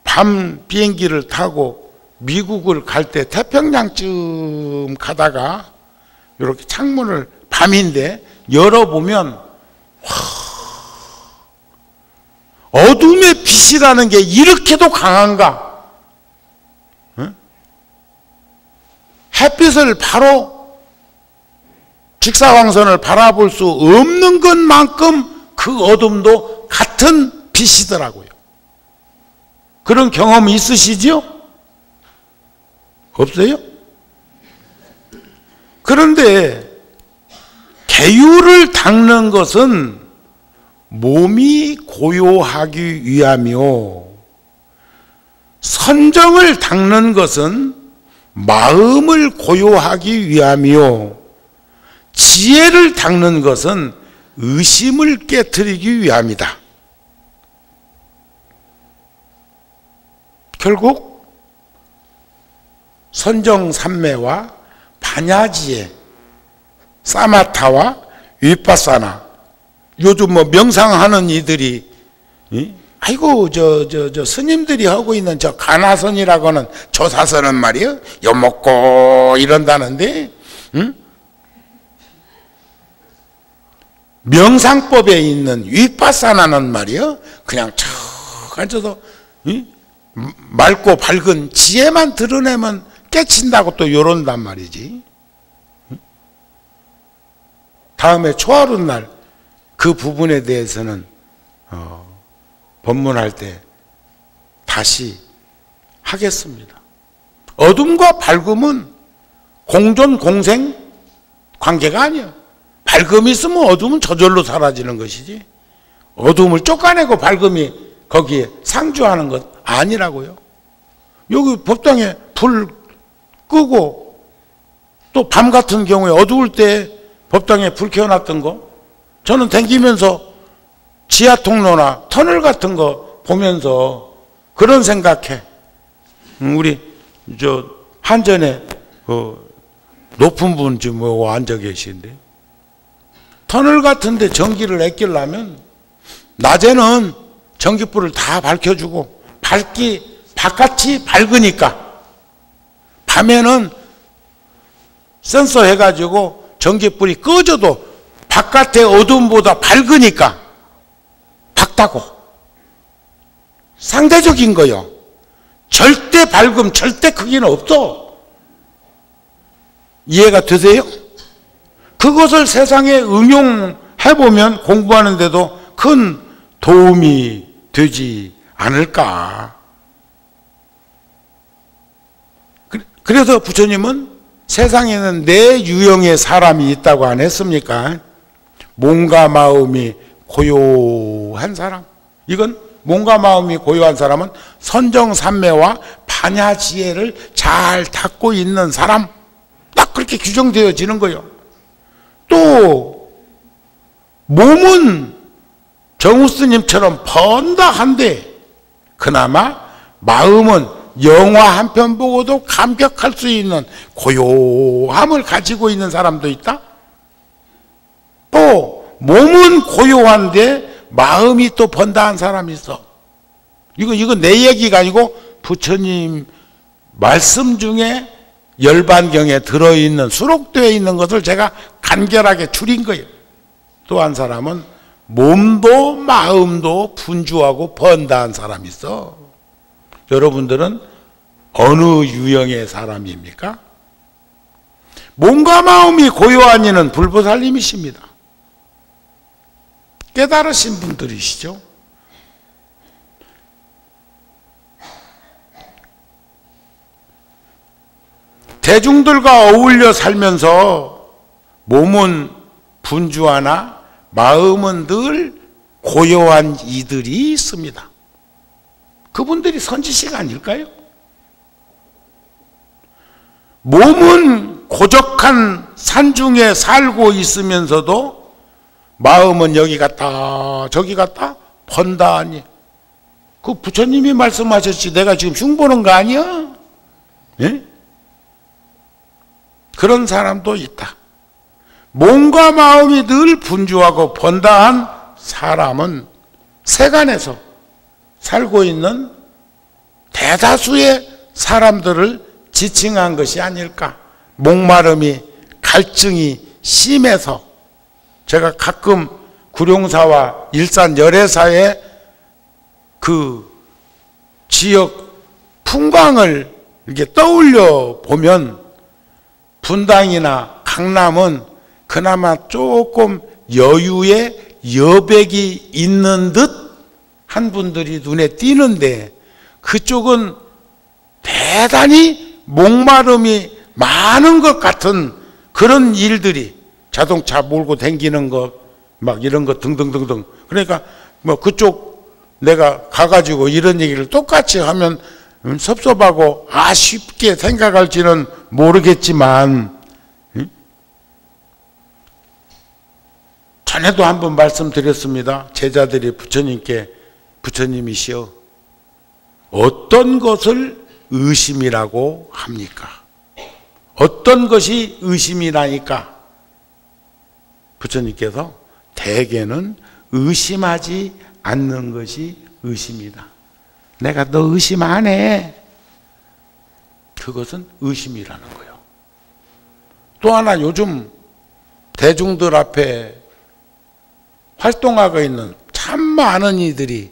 밤 비행기를 타고 미국을 갈 때 태평양쯤 가다가 이렇게 창문을 밤인데 열어보면 어둠의 빛이라는 게 이렇게도 강한가? 응? 햇빛을 바로 직사광선을 바라볼 수 없는 것만큼 그 어둠도 같은 빛이더라고요. 그런 경험 있으시죠? 없어요? 그런데 계율을 닦는 것은 몸이 고요하기 위하며, 선정을 닦는 것은 마음을 고요하기 위하며, 지혜를 닦는 것은 의심을 깨트리기 위함이다. 결국 선정삼매와 반야지혜, 사마타와 위파사나, 요즘 뭐 명상하는 이들이 아이고 저 스님들이 하고 있는 저 가나선이라고 하는 조사선은 말이요, 엿먹고 이런다는데, 명상법에 있는 위파사나는 말이요, 그냥 척 앉아서 맑고 밝은 지혜만 드러내면 깨친다고 또 요런단 말이지. 다음에 초하루 날 그 부분에 대해서는 법문할 때 다시 하겠습니다. 어둠과 밝음은 공존 공생 관계가 아니야. 밝음이 있으면 어둠은 저절로 사라지는 것이지, 어둠을 쫓아내고 밝음이 거기에 상주하는 것 아니라고요. 여기 법당에 불 끄고 또 밤 같은 경우에 어두울 때 법당에 불 켜놨던 거, 저는 댕기면서 지하 통로나 터널 같은 거 보면서 그런 생각해. 우리 저 한전에 높은 분 지금 앉아 계신데, 터널 같은 데 전기를 아끼려면 낮에는 전기불을 다 밝혀주고 바깥이 밝으니까, 밤에는 센서 해가지고 전기불이 꺼져도 바깥의 어둠보다 밝으니까 밝다고. 상대적인 거요. 절대 밝음, 절대 크기는 없어. 이해가 되세요? 그것을 세상에 응용해보면 공부하는데도 큰 도움이 되지 않을까. 그래서 부처님은 세상에는 네 유형의 사람이 있다고 안 했습니까? 몸과 마음이 고요한 사람. 이건 몸과 마음이 고요한 사람은 선정삼매와 반야지혜를 잘 닦고 있는 사람, 딱 그렇게 규정되어지는 거예요. 또 몸은 정우스님처럼 번다 한데, 그나마 마음은 영화 한 편 보고도 감격할 수 있는 고요함을 가지고 있는 사람도 있다. 또 몸은 고요한데 마음이 또 번다한 사람이 있어. 이건 내 얘기가 아니고 부처님 말씀 중에 열반경에 들어있는, 수록되어 있는 것을 제가 간결하게 줄인 거예요. 또 한 사람은 몸도 마음도 분주하고 번다한 사람이 있어. 여러분들은 어느 유형의 사람입니까? 몸과 마음이 고요한 이는 불보살님이십니다. 깨달으신 분들이시죠. 대중들과 어울려 살면서 몸은 분주하나 마음은 늘 고요한 이들이 있습니다. 그분들이 선지식 아닐까요? 몸은 고적한 산중에 살고 있으면서도 마음은 여기 갔다 저기 갔다 번다 하니, 그 부처님이 말씀하셨지 내가 지금 흉보는 거 아니야? 예? 그런 사람도 있다. 몸과 마음이 늘 분주하고 번다한 사람은 세간에서 살고 있는 대다수의 사람들을 지칭한 것이 아닐까. 목마름이, 갈증이 심해서, 제가 가끔 구룡사와 일산 열애사의 그 지역 풍광을 이렇게 떠올려 보면 분당이나 강남은 그나마 조금 여유의 여백이 있는 듯 한 분들이 눈에 띄는데, 그쪽은 대단히 목마름이 많은 것 같은 그런 일들이, 자동차 몰고 다니는 것 막 이런 것 등등등등. 그러니까 뭐 그쪽 내가 가가지고 이런 얘기를 똑같이 하면 섭섭하고 아쉽게 생각할지는 모르겠지만, 전에도 한번 말씀드렸습니다. 제자들이 부처님께, 부처님이시여 어떤 것을 의심이라고 합니까? 어떤 것이 의심이라니까? 부처님께서 대개는 의심하지 않는 것이 의심이다. 내가 너 의심 안 해. 그것은 의심이라는 거예요. 또 하나, 요즘 대중들 앞에 활동하고 있는 참 많은 이들이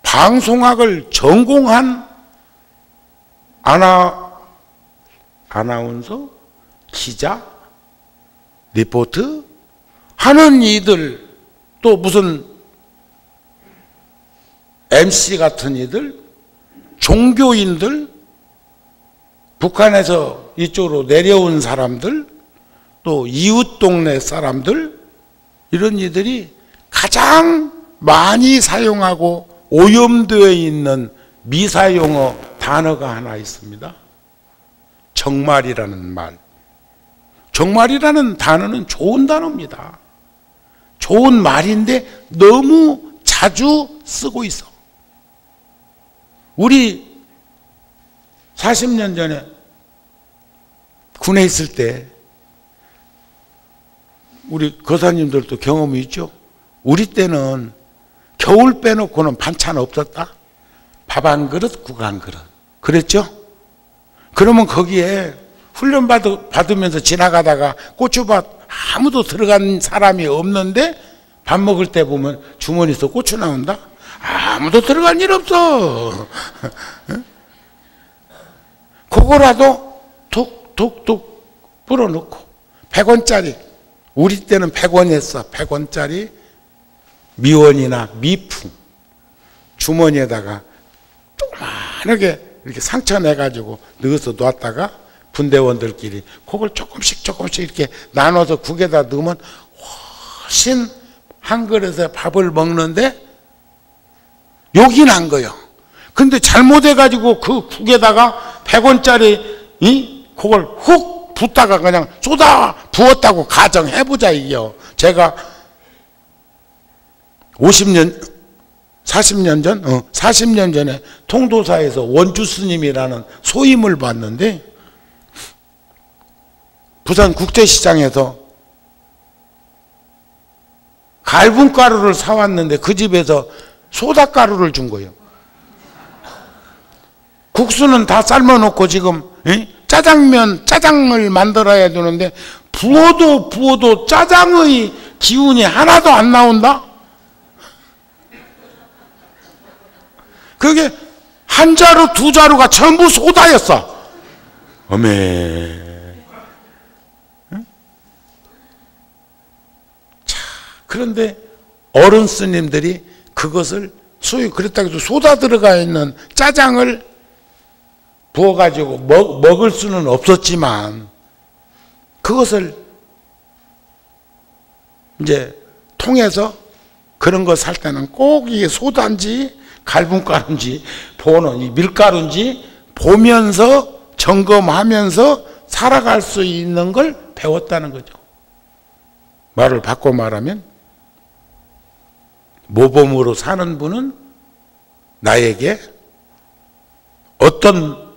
방송학을 전공한 아나운서, 기자, 리포트 하는 이들, 또 무슨 MC 같은 이들, 종교인들, 북한에서 이쪽으로 내려온 사람들, 또 이웃 동네 사람들, 이런 이들이 가장 많이 사용하고 오염되어 있는 미사용어 단어가 하나 있습니다. 정말이라는 말. 정말이라는 단어는 좋은 단어입니다. 좋은 말인데 너무 자주 쓰고 있어. 우리 40년 전에 군에 있을 때, 우리 거사님들도 경험이 있죠. 우리 때는 겨울 빼놓고는 반찬 없었다. 밥 한 그릇, 국 한 그릇. 그랬죠? 그러면 거기에 훈련 받으면서 지나가다가 고추밭 아무도 들어간 사람이 없는데 밥 먹을 때 보면 주머니에서 고추 나온다? 아무도 들어간 일 없어. 그거라도 톡톡톡 불어넣고 100원짜리, 우리 때는 100원이었어. 100원짜리 미원이나 미풍 주머니에다가 조그만하게 이렇게 상처 내가지고 넣어서 놨다가 분대원들끼리 그걸 조금씩 이렇게 나눠서 국에다 넣으면 훨씬 한 그릇에 밥을 먹는데 욕이 난 거예요. 근데 잘못해가지고 그 국에다가 100원짜리 그걸 훅 붓다가 그냥 쏟아 부었다고 가정해보자 이게요. 제가 40년 전에 통도사에서 원주 스님이라는 소임을 받는데, 부산 국제시장에서 갈분가루를 사왔는데 그 집에서 소다가루를 준 거예요. 국수는 다 삶아놓고 지금 짜장을 만들어야 되는데 부어도 짜장의 기운이 하나도 안 나온다? 그게 한 자루 두 자루가 전부 소다였어. 어메. 자, 그런데 어른 스님들이 그것을 소위 그랬다고 해도 소다 들어가 있는 짜장을 부어가지고 먹을 수는 없었지만 그것을 이제 통해서 그런 거 살 때는 꼭 이게 소다인지 갈분가루인지 보는 이 밀가루인지 보면서 점검하면서 살아갈 수 있는 걸 배웠다는 거죠. 말을 바꿔 말하면 모범으로 사는 분은 나에게 어떤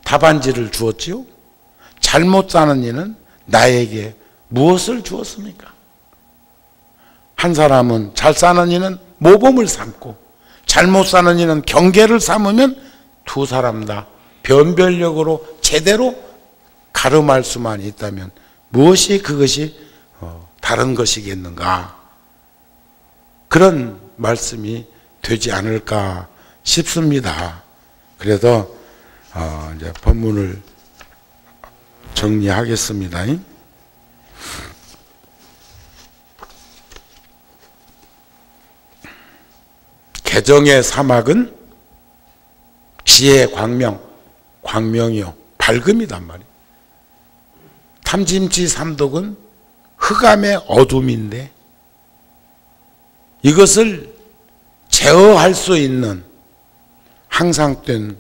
답안지를 주었지요? 잘못 사는 이는 나에게 무엇을 주었습니까? 한 사람은 잘 사는 이는 모범을 삼고 잘못 사는 이는 경계를 삼으면 두 사람 다 변별력으로 제대로 가름할 수만 있다면 무엇이 그것이 다른 것이겠는가? 그런 말씀이 되지 않을까 싶습니다. 그래서 이제 본문을 정리하겠습니다. 개정의 사막은 지혜의 광명이요 밝음이단 말이에요. 탐진치 삼독은 흑암의 어둠인데 이것을 제어할 수 있는 항상된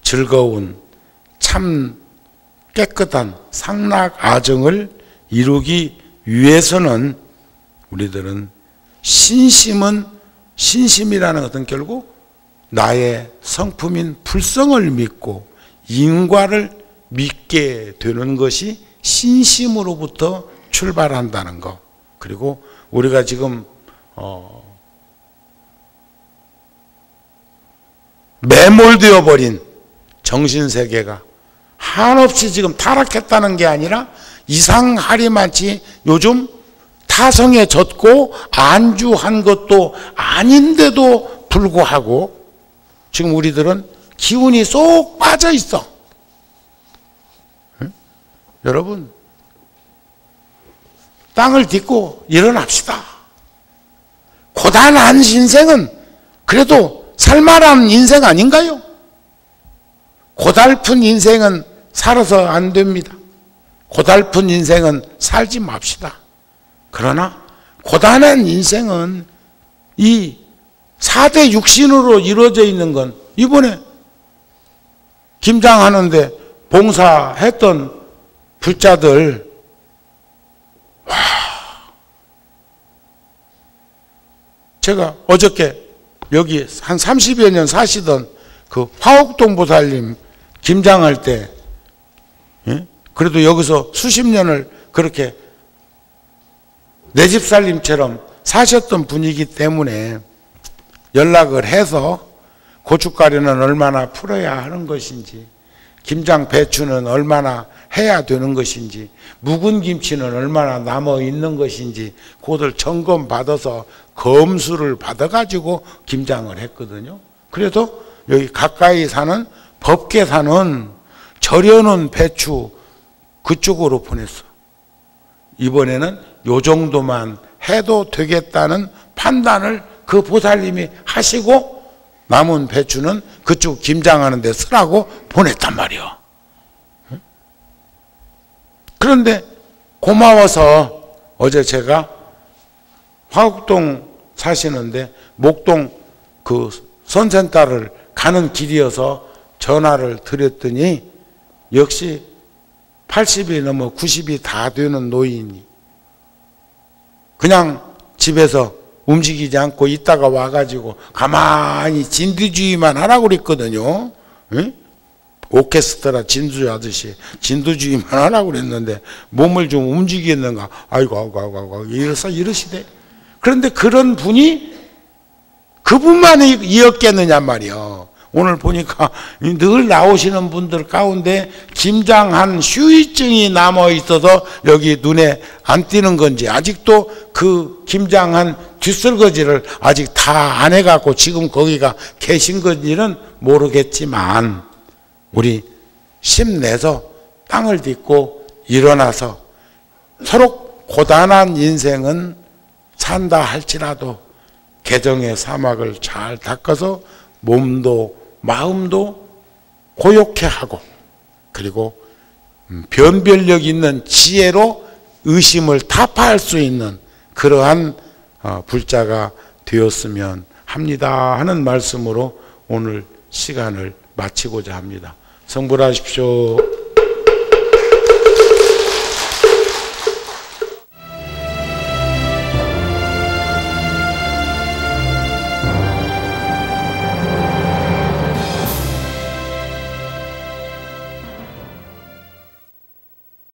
즐거운 참 깨끗한 상락아정을 이루기 위해서는 우리들은 신심이라는 것은 결국 나의 성품인 불성을 믿고 인과를 믿게 되는 것이 신심으로부터 출발한다는 것. 그리고 우리가 지금 매몰되어 버린 정신세계가 한없이 지금 타락했다는 게 아니라 이상하리만치 요즘 타성에 젖고 안주한 것도 아닌데도 불구하고 지금 우리들은 기운이 쏙 빠져 있어. 응? 여러분 땅을 딛고 일어납시다. 고단한 인생은 그래도 살만한 인생 아닌가요? 고달픈 인생은 살아서 안 됩니다. 고달픈 인생은 살지 맙시다. 그러나 고단한 인생은 이 4대 육신으로 이루어져 있는 건 이번에 김장하는데 봉사했던 불자들 제가 어저께 여기 한 30여 년 사시던 그 화옥동 보살님 김장할 때 그래도 여기서 수십 년을 그렇게 내 집 살림처럼 사셨던 분이기 때문에 연락을 해서 고춧가루는 얼마나 풀어야 하는 것인지 김장 배추는 얼마나 해야 되는 것인지 묵은 김치는 얼마나 남아 있는 것인지 그것을 점검 받아서 검수를 받아가지고 김장을 했거든요. 그래도 여기 가까이 사는 법계 사는 절여놓은 배추 그쪽으로 보냈어. 이번에는 요 정도만 해도 되겠다는 판단을 그 보살님이 하시고 남은 배추는 그쪽 김장하는 데 쓰라고 보냈단 말이요. 그런데 고마워서 어제 제가 화곡동 사시는데 목동 그 선센터를 가는 길이어서 전화를 드렸더니 역시 80이 넘어 90이 다 되는 노인이 그냥 집에서 움직이지 않고 있다가 와가지고 가만히 진두주의만 하라고 그랬거든요. 응? 오케스트라 진두하듯이 진두주의만 하라고 그랬는데 몸을 좀 움직이는가 아이고 이러시대. 그런데 그런 분이 그분만이 이었겠느냐 말이요. 오늘 보니까 늘 나오시는 분들 가운데 김장한 휴유증이 남아 있어서 여기 눈에 안 띄는 건지 아직도 그 김장한 뒷설거지를 아직 다 안 해갖고 지금 거기가 계신 건지는 모르겠지만 우리 힘내서 땅을 딛고 일어나서 서로 고단한 인생은 산다 할지라도 개정의 사막을 잘 닦아서 몸도 마음도 고요케 하고, 그리고 변별력 있는 지혜로 의심을 타파할 수 있는 그러한 불자가 되었으면 합니다 하는 말씀으로 오늘 시간을 마치고자 합니다. 성불하십시오.